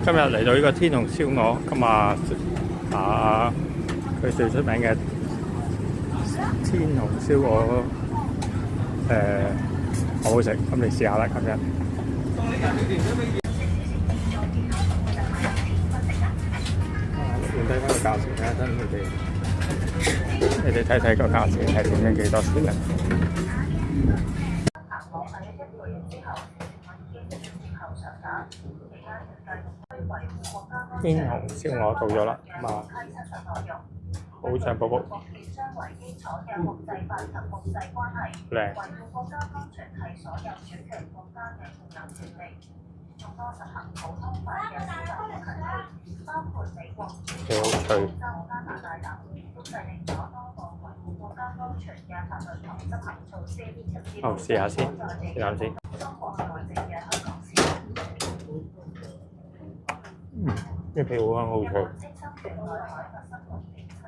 今日嚟到呢個天虹燒鵝，今日佢最出名嘅天虹燒鵝，好好食，咁你試下啦，今日。換低翻個價錢啦，等你哋睇睇個價錢係點樣，幾多錢啊？天虹燒鵝到咗啦，咁啊，好正卜卜，靚。幾好脆。好，試下先，試下先。呢皮好香，好脆。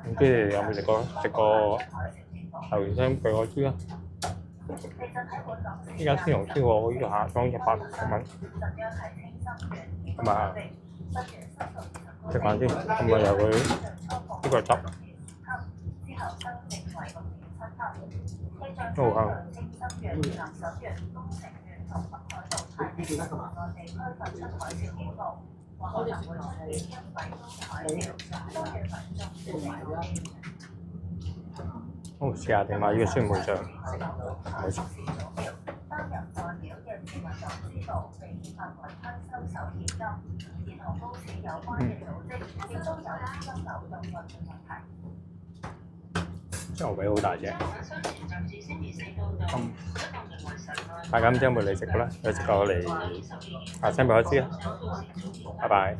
唔知你哋有冇食過？食過頭先俾我知啦。依家天虹燒鵝呢個下裝160蚊，咁啊食飯先，咁啊有佢呢個汁，都好香。好，試下點啊！呢個酸梅醬，好食。牛髀好大隻。大家唔知有冇嚟食過咧？有食過嚟，send俾我知啊！拜拜。